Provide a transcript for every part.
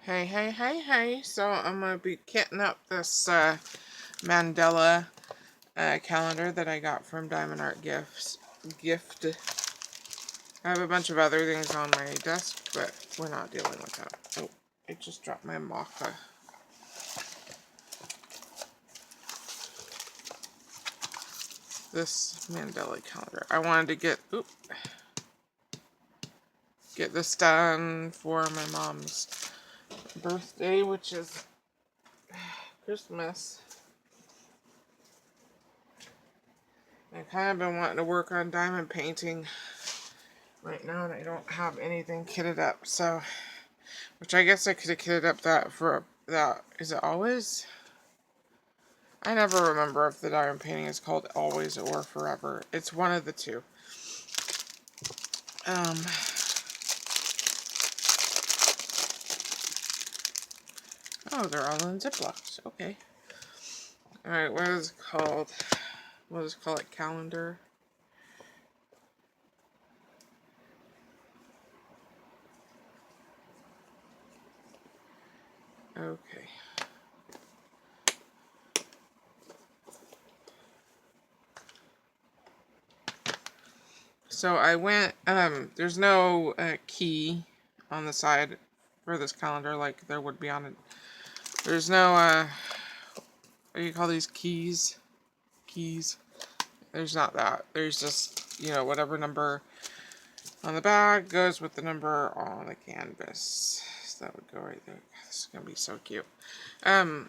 Hey. So I'm going to be kitting up this Mandela calendar that I got from Diamond Art Gifts. I have a bunch of other things on my desk, but we're not dealing with that. Oh, I just dropped my maca. This Mandela calendar. I wanted to get this done for my mom's birthday, which is Christmas. I've kind of been wanting to work on diamond painting right now, and I don't have anything kitted up, so, which I guess I could have kitted up is it always? I never remember if the diamond painting is called Always or Forever. It's one of the two. Oh, they're all in Ziplocs. Okay. Alright, what is it called? We'll just call it calendar. Okay. So I went, there's no key on the side for this calendar like there would be on it. There's no, what do you call these, keys? There's not that. There's just, whatever number on the bag goes with the number on the canvas. So that would go right there. This is going to be so cute. Yeah,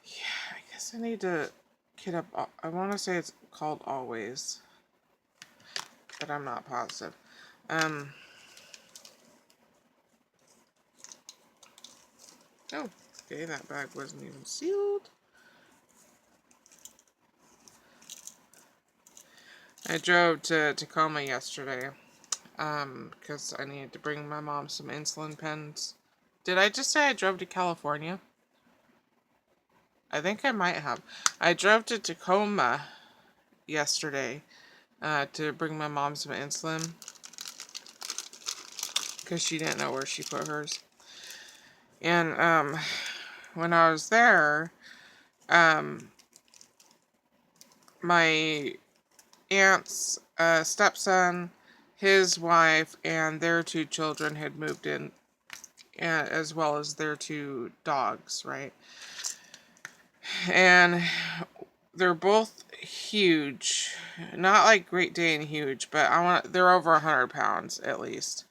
I guess I need to kit up. I want to say it's called Always, but I'm not positive. Oh, okay, that bag wasn't even sealed. I drove to Tacoma yesterday, because I needed to bring my mom some insulin pens. Did I just say I drove to California? I think I might have. I drove to Tacoma yesterday, to bring my mom some insulin, because she didn't know where she put hers. And, when I was there, my aunt's stepson, his wife, and their 2 children had moved in, as well as their 2 dogs, right? And they're both huge, not like Great Dane huge, but they're over 100 pounds at least.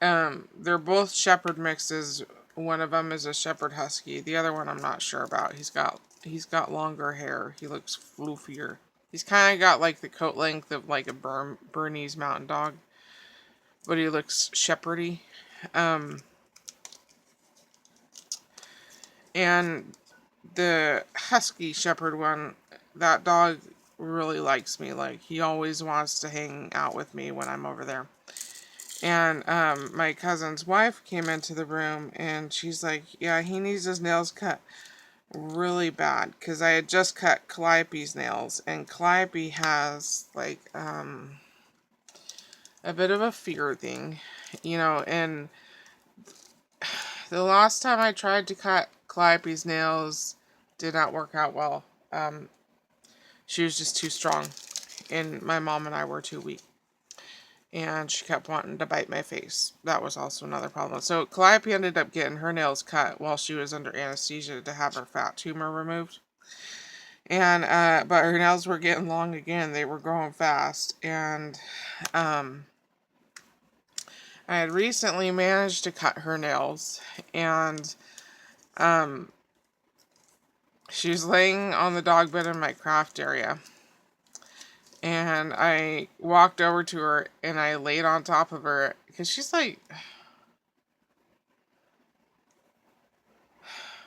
They're both shepherd mixes. One of them is a shepherd husky. The other one I'm not sure about. He's got longer hair. He looks floofier. He's kind of got like the coat length of like a Bernese mountain dog, but he looks shepherdy. And the husky shepherd one, that dog really likes me. Like, he always wants to hang out with me when I'm over there. And my cousin's wife came into the room, and she's like, yeah, he needs his nails cut really bad, because I had just cut Calliope's nails, and Calliope has like a bit of a fear thing, and the last time I tried to cut Calliope's nails did not work out well. She was just too strong, and my mom and I were too weak. And she kept wanting to bite my face. That was also another problem. So Calliope ended up getting her nails cut while she was under anesthesia to have her fat tumor removed. And but her nails were getting long again. They were growing fast. And I had recently managed to cut her nails. And she was laying on the dog bed in my craft area. And I walked over to her and I laid on top of her, because she's like,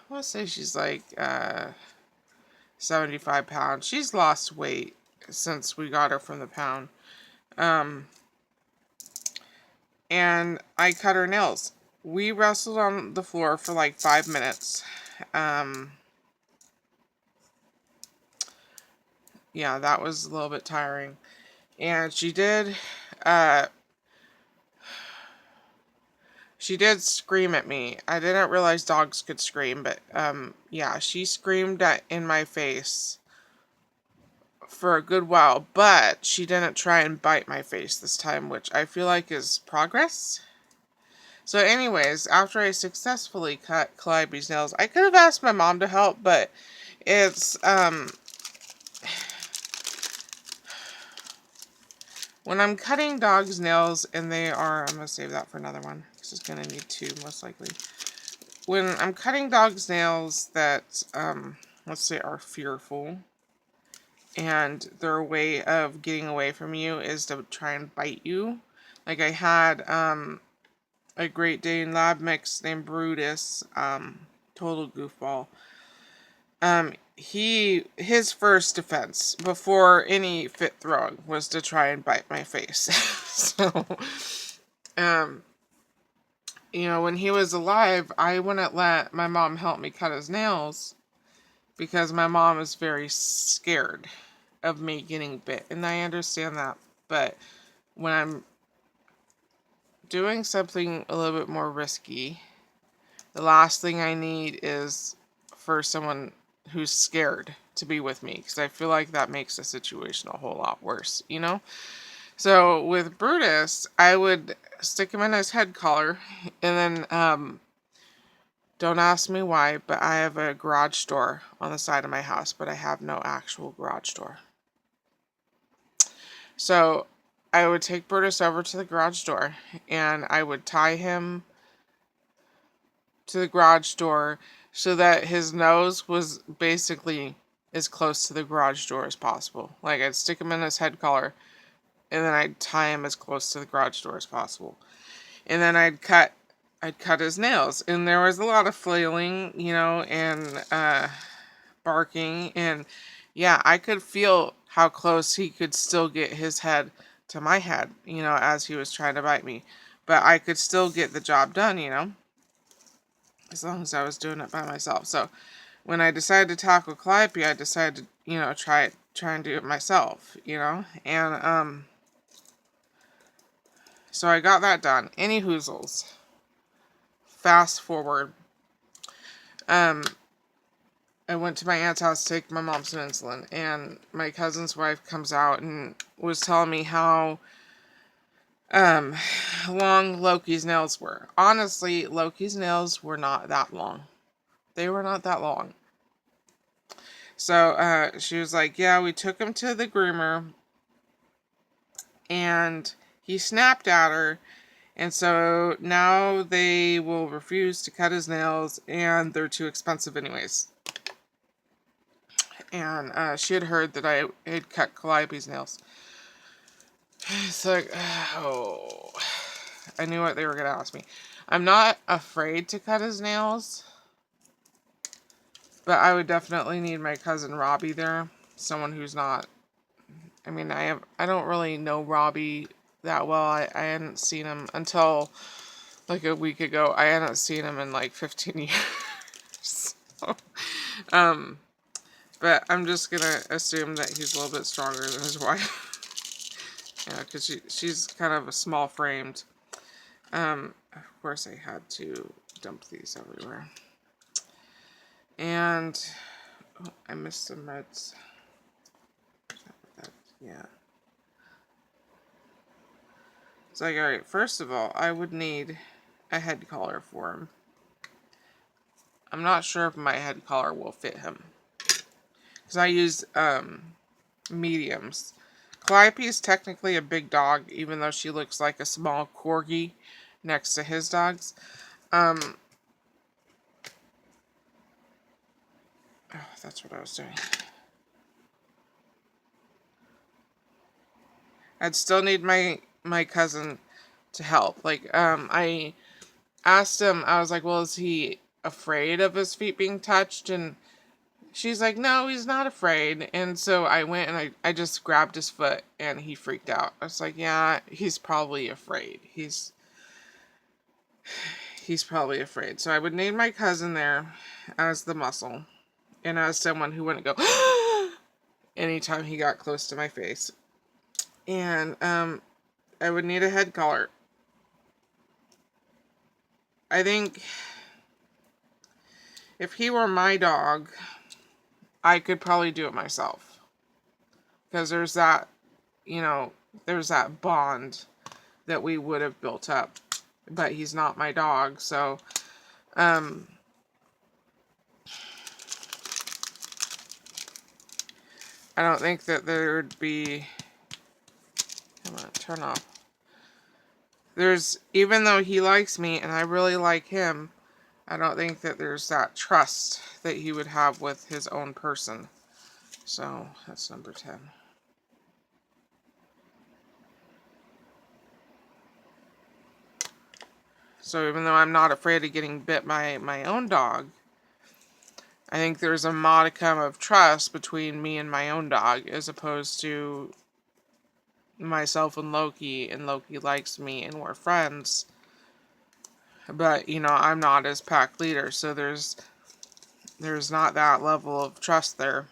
let's say she's like 75 pounds. She's lost weight since we got her from the pound. And I cut her nails. We wrestled on the floor for like 5 minutes. Yeah, that was a little bit tiring. And she did She did scream at me. I didn't realize dogs could scream, but yeah, she screamed in my face for a good while, but she didn't try and bite my face this time, which I feel like is progress. So anyways, after I successfully cut Calliope's nails, I could have asked my mom to help, but it's, when I'm cutting dogs' nails and they are, I'm going to save that for another one, because it's going to need two, most likely. When I'm cutting dogs' nails that, let's say, are fearful, and their way of getting away from you is to try and bite you. Like I had, a Great Dane lab mix named Brutus, total goofball. His first defense before any fit throwing was to try and bite my face. So, um, when he was alive, I wouldn't let my mom help me cut his nails because my mom is very scared of me getting bit, and I understand that. But when I'm doing something a little bit more risky, the last thing I need is for someone who's scared to be with me, because I feel like that makes the situation a whole lot worse, So with Brutus, I would stick him in his head collar, and then, don't ask me why, but I have a garage door on the side of my house, but I have no actual garage door. So I would take Brutus over to the garage door, and I would tie him to the garage door so that his nose was basically as close to the garage door as possible. Like, I'd stick him in his head collar, and then I'd tie him as close to the garage door as possible. And then I'd cut his nails, and there was a lot of flailing, and barking, and yeah, I could feel how close he could still get his head to my head, as he was trying to bite me. But I could still get the job done, as long as I was doing it by myself. So when I decided to tackle Calliope, I decided to, try and do it myself, and so I got that done. Any hoozles. Fast forward. I went to my aunt's house to take my mom some insulin, and my cousin's wife comes out and was telling me how long Loki's nails were. Honestly, Loki's nails were not that long. They were not that long. So she was like, yeah, we took him to the groomer, and he snapped at her, and so now they will refuse to cut his nails, and they're too expensive anyways. And she had heard that I had cut Calliope's nails. It's like, oh, I knew what they were going to ask me. I'm not afraid to cut his nails, but I would definitely need my cousin Robbie there. Someone who's not, I don't really know Robbie that well. I hadn't seen him until like a week ago. I hadn't seen him in like 15 years. So, but I'm just going to assume that he's a little bit stronger than his wife. Yeah, because she's kind of a small framed. Of course I had to dump these everywhere. And I missed some meds. Yeah. It's like, alright, first of all, I would need a head collar for him. I'm not sure if my head collar will fit him, because I use mediums. Calliope is technically a big dog, even though she looks like a small corgi next to his dogs. Oh, that's what I was doing. I'd still need my cousin to help. Like, I asked him, I was like, well, is he afraid of his feet being touched? And she's like, no, he's not afraid. And so I went and I just grabbed his foot, and he freaked out. I was like, yeah, he's probably afraid. He's probably afraid. So I would need my cousin there as the muscle, and as someone who wouldn't go anytime he got close to my face. And I would need a head collar. I think if he were my dog, I could probably do it myself. Because there's that, you know, there's that bond that we would have built up. But he's not my dog, so I don't think that there would be... Come on, turn off. Even though he likes me and I really like him, I don't think that there's that trust that he would have with his own person. So, that's number 10. So even though I'm not afraid of getting bit by my own dog, I think there's a modicum of trust between me and my own dog as opposed to myself and Loki likes me and we're friends. But, you know, I'm not his pack leader, so there's not that level of trust there.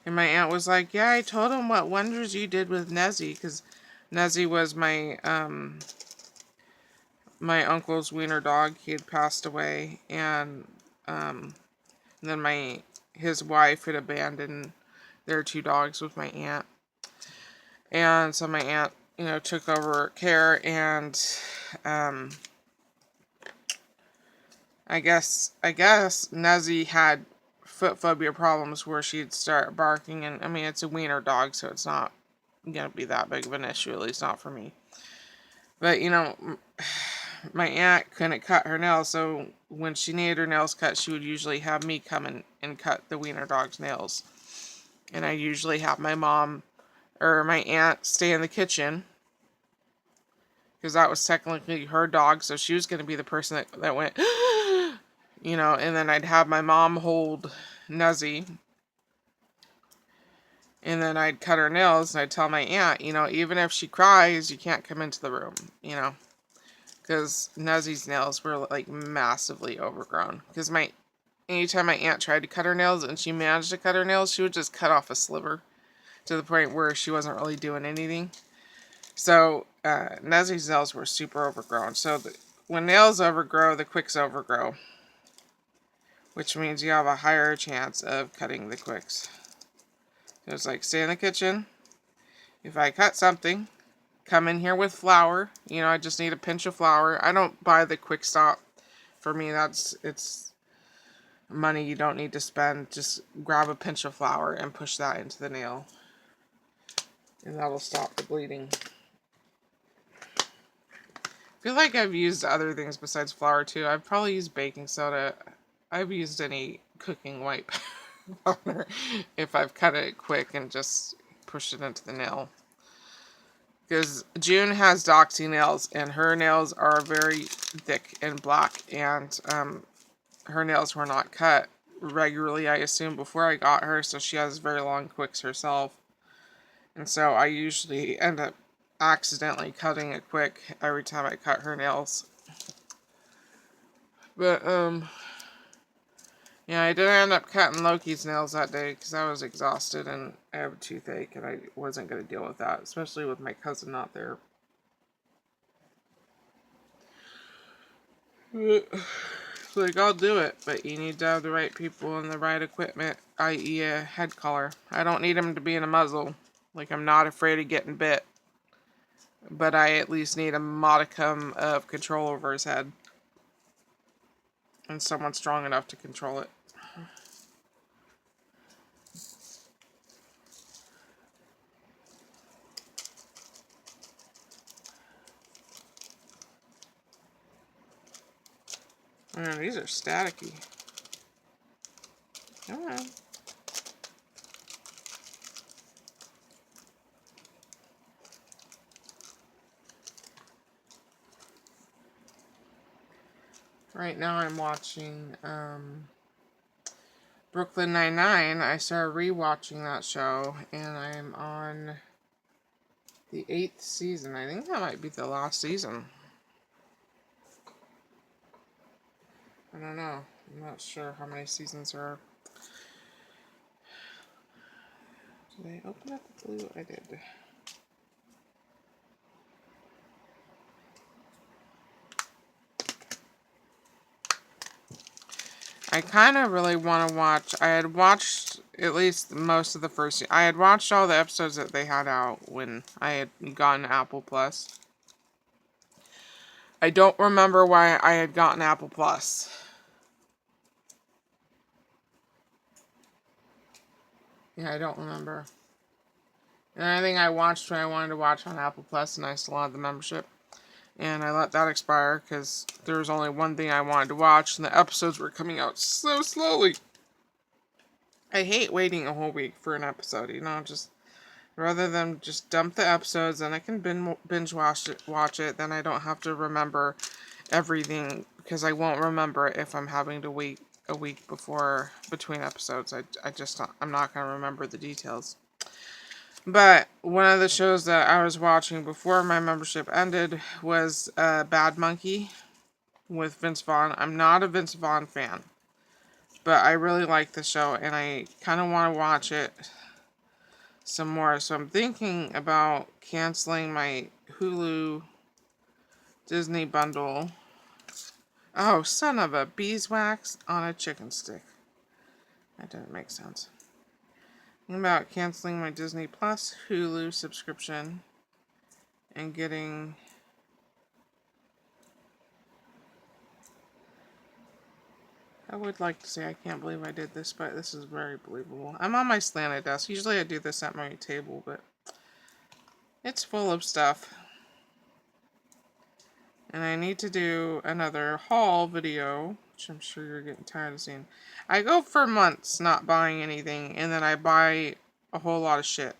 And my aunt was like, yeah, I told him what wonders you did with Nezzy, because Nezzy was my my uncle's wiener dog. He had passed away, and then his wife had abandoned their 2 dogs with my aunt. And so my aunt, you know, took over care, and I guess Nezzy had foot phobia problems where she'd start barking, and I mean, it's a wiener dog, so it's not gonna be that big of an issue, at least not for me. But, you know, my aunt couldn't cut her nails, so when she needed her nails cut, she would usually have me come in and cut the wiener dog's nails. And I usually have my mom or my aunt stay in the kitchen, because that was technically her dog, so she was going to be the person that went, you know, and then I'd have my mom hold Nezzy, and then I'd cut her nails, and I'd tell my aunt, you know, even if she cries, you can't come into the room, you know, because Nezzy's nails were, like, massively overgrown, because anytime my aunt tried to cut her nails, and she managed to cut her nails, she would just cut off a sliver, to the point where she wasn't really doing anything. So, Nezzy's nails were super overgrown. So, when nails overgrow, the quicks overgrow. Which means you have a higher chance of cutting the quicks. So, it's like, stay in the kitchen. If I cut something, come in here with flour. You know, I just need a pinch of flour. I don't buy the quick stop. For me, it's money you don't need to spend. Just grab a pinch of flour and push that into the nail. And that'll stop the bleeding. I feel like I've used other things besides flour too. I've probably used baking soda. I've used any cooking wipe if I've cut it quick and just pushed it into the nail. Because June has doxy nails, and her nails are very thick and black, and her nails were not cut regularly, I assume, before I got her, so she has very long quicks herself. And so I usually end up accidentally cutting a quick every time I cut her nails. But, yeah, I didn't end up cutting Loki's nails that day because I was exhausted and I have a toothache and I wasn't going to deal with that, especially with my cousin not there. Like, I'll do it, but you need to have the right people and the right equipment, i.e. a head collar. I don't need him to be in a muzzle. Like, I'm not afraid of getting bit. But I at least need a modicum of control over his head. And someone strong enough to control it. Man, these are staticky. Come on. Right now I'm watching Brooklyn Nine-Nine. I started rewatching that show, and I'm on the 8th season. I think that might be the last season. I don't know. I'm not sure how many seasons there are. Did I open up the blue? I did. I kind of really want to watch. I had watched at least most of the first. I had watched all the episodes that they had out when I had gotten Apple Plus. I don't remember why I had gotten Apple Plus. Yeah, I don't remember. And I think I watched what I wanted to watch on Apple Plus, and I still had the membership. And I let that expire because there was only one thing I wanted to watch, and the episodes were coming out so slowly. I hate waiting a whole week for an episode, just rather than just dump the episodes and I can binge watch it, then I don't have to remember everything because I won't remember it if I'm having to wait a week between episodes. I'm not going to remember the details. But one of the shows that I was watching before my membership ended was Bad Monkey with Vince Vaughn. I'm not a Vince Vaughn fan, but I really like the show and I kind of want to watch it some more. So I'm thinking about canceling my Hulu Disney bundle. Oh, son of a beeswax on a chicken stick. That didn't make sense. I'm about canceling my Disney Plus Hulu subscription and getting I would like to say I can't believe I did this, but this is very believable. I'm on my slanted desk. Usually I do this at my table, but it's full of stuff. And I need to do another haul video, which I'm sure you're getting tired of seeing. I go for months not buying anything, and then I buy a whole lot of shit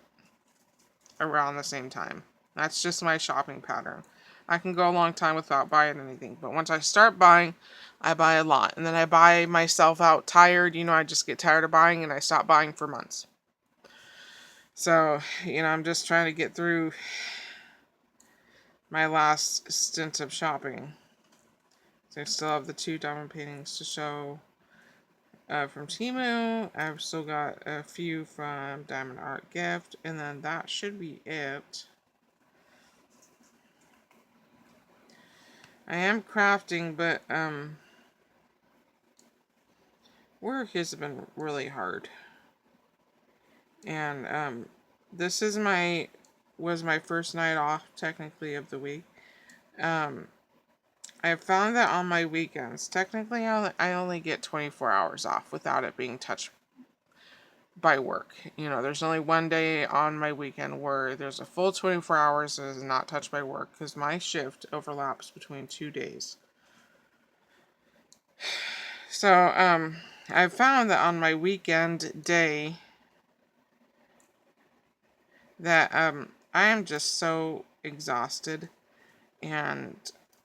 around the same time. That's just my shopping pattern. I can go a long time without buying anything, but once I start buying, I buy a lot. And then I buy myself out tired. I just get tired of buying and I stop buying for months. So, I'm just trying to get through my last stint of shopping. So I still have the 2 diamond paintings to show from Temu. I've still got a few from Diamond Art Gift. And then that should be it. I am crafting, but work has been really hard. And this was my first night off, technically, of the week. I found that on my weekends, technically I only get 24 hours off without it being touched by work. There's only one day on my weekend where there's a full 24 hours that is not touched by work because my shift overlaps between 2 days. So, I found that on my weekend day that I am just so exhausted and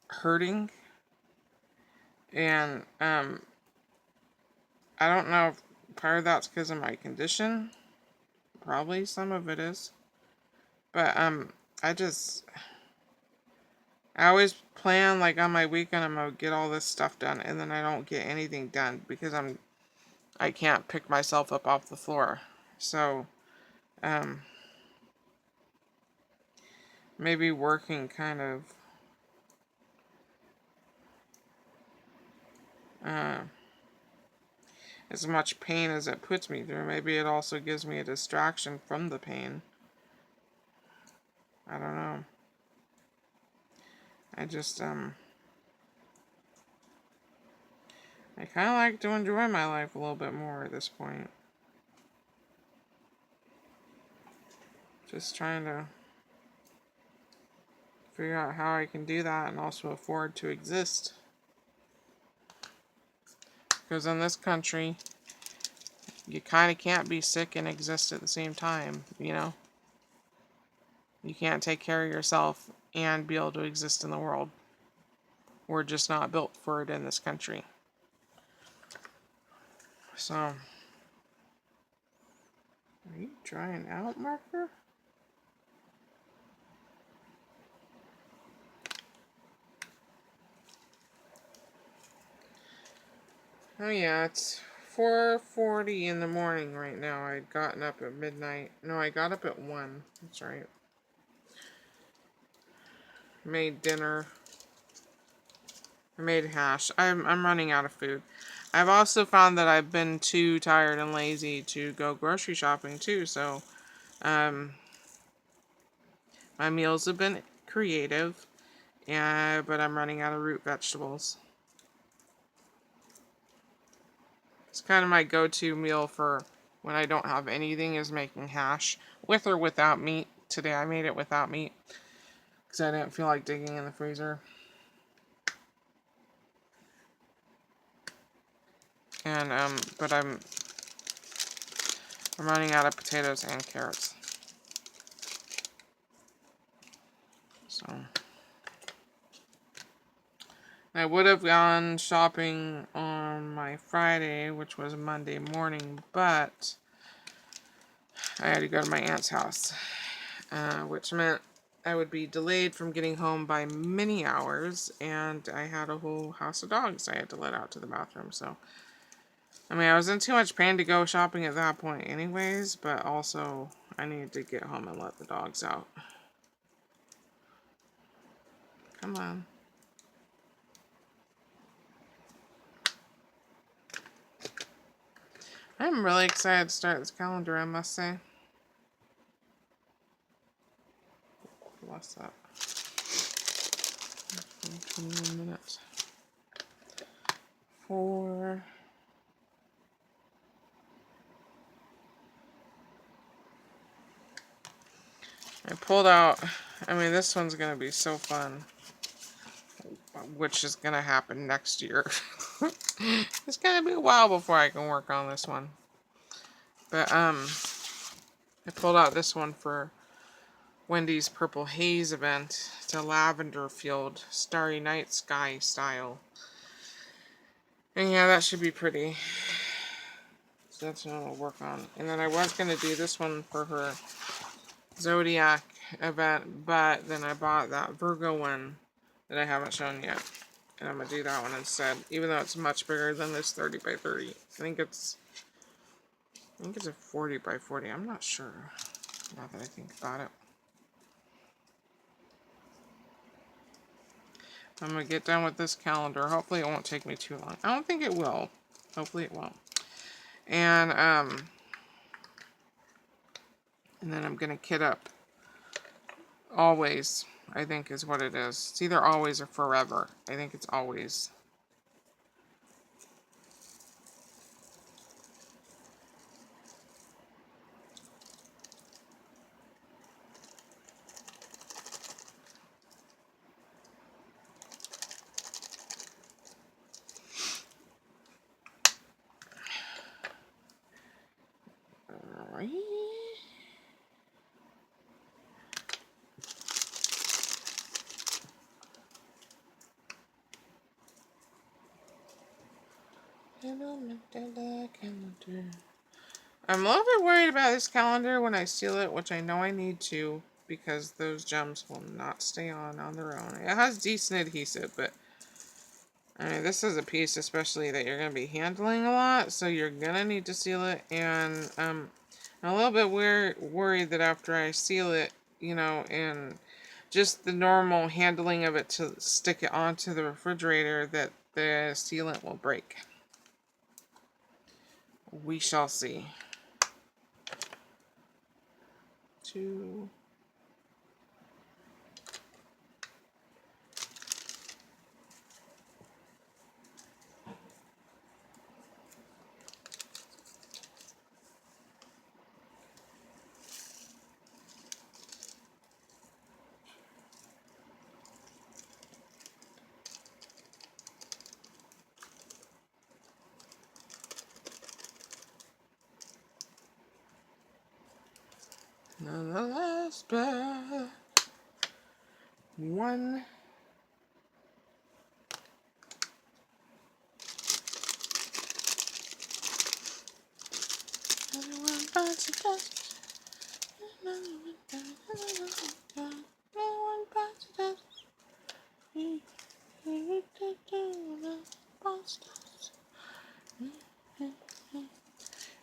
hurting, and I don't know if part of that's because of my condition. Probably some of it is, but I always plan like on my weekend I'm gonna get all this stuff done, and then I don't get anything done because I can't pick myself up off the floor. So maybe working kind of as much pain as it puts me through, maybe it also gives me a distraction from the pain. I don't know. I just I kind of like to enjoy my life a little bit more at this point. Just trying to figure out how I can do that and also afford to exist. Because in this country, you kind of can't be sick and exist at the same time, You can't take care of yourself and be able to exist in the world. We're just not built for it in this country. So, are you drying out, marker? Oh yeah, it's 4:40 in the morning right now. I'd gotten up at midnight. No, I got up at 1. That's right. Made dinner. I made hash. I'm running out of food. I've also found that I've been too tired and lazy to go grocery shopping too, so um, my meals have been creative, but I'm running out of root vegetables. It's kind of my go-to meal for when I don't have anything is making hash, with or without meat. Today I made it without meat because I didn't feel like digging in the freezer. And but I'm running out of potatoes and carrots. So I would have gone shopping on my Friday, which was Monday morning, but I had to go to my aunt's house, which meant I would be delayed from getting home by many hours, and I had a whole house of dogs I had to let out to the bathroom. So, I mean, I was in too much pain to go shopping at that point anyways, but also I needed to get home and let the dogs out. Come on. I'm really excited to start this calendar, I must say. What's that? 21 minutes. 4. I pulled out, I mean, this one's going to be so fun, which is going to happen next year. It's going to be a while before I can work on this one. But, I pulled out this one for Wendy's Purple Haze event. It's a lavender field, starry night sky style. And yeah, that should be pretty. So that's what I'll work on. And then I was going to do this one for her Zodiac event, but then I bought that Virgo one that I haven't shown yet. And I'm going to do that one instead, even though it's much bigger than this 30 by 30. I think it's a 40 by 40. I'm not sure, now that I think about it. I'm going to get done with this calendar. Hopefully it won't take me too long. I don't think it will. Hopefully it won't. And then I'm going to kit up Always, I think is what it is. It's either always or forever. I think it's always. Alright. Hello, Mandala calendar. I'm a little bit worried about this calendar when I seal it, which I know I need to, because those gems will not stay on their own. It has decent adhesive, but I mean, this is a piece especially that you're going to be handling a lot, so you're going to need to seal it. And I'm a little bit worried that after I seal it, you know, and just the normal handling of it to stick it onto the refrigerator, that the sealant will break. We shall see. 2. Nonetheless, but 1.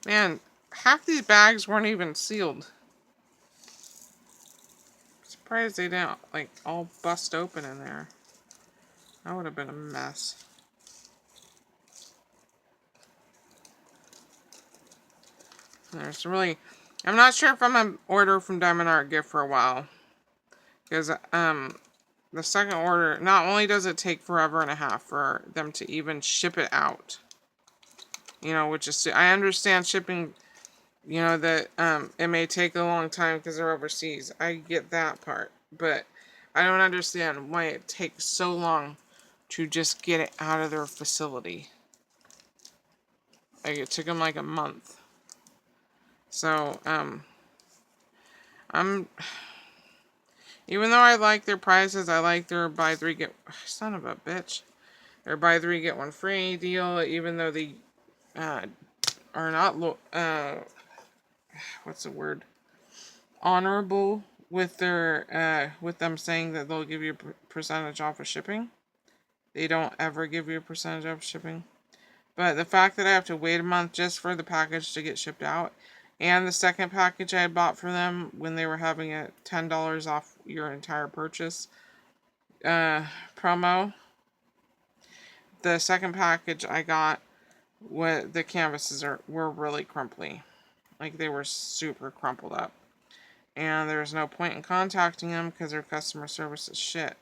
Man, half these bags weren't even sealed. Surprised they didn't like all bust open in there. That would have been a mess. There's really, I'm not sure if I'm gonna order from Diamond Art Gift for a while, because the second order, not only does it take forever and a half for them to even ship it out, you know, which is, I understand shipping, you know, that it may take a long time because they're overseas. I get that part, but I don't understand why it takes so long to just get it out of their facility. Like, it took them like a month. So, I'm, even though I like their prices, I like their buy three get, son of a bitch, their buy three get one free deal, even though they are not, what's the word, honorable with their, with them saying that they'll give you a percentage off of shipping. They don't ever give you a percentage off shipping. But the fact that I have to wait a month just for the package to get shipped out, and the second package I had bought for them when they were having a $10 off your entire purchase promo, the second package I got, what the canvases were really crumply. Like, they were super crumpled up. And there's no point in contacting them because their customer service is shit.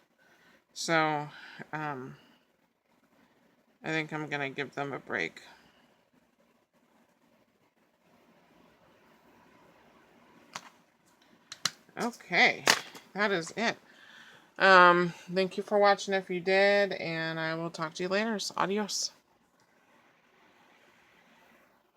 So, I think I'm going to give them a break. Okay, that is it. Thank you for watching if you did, and I will talk to you later. Adios.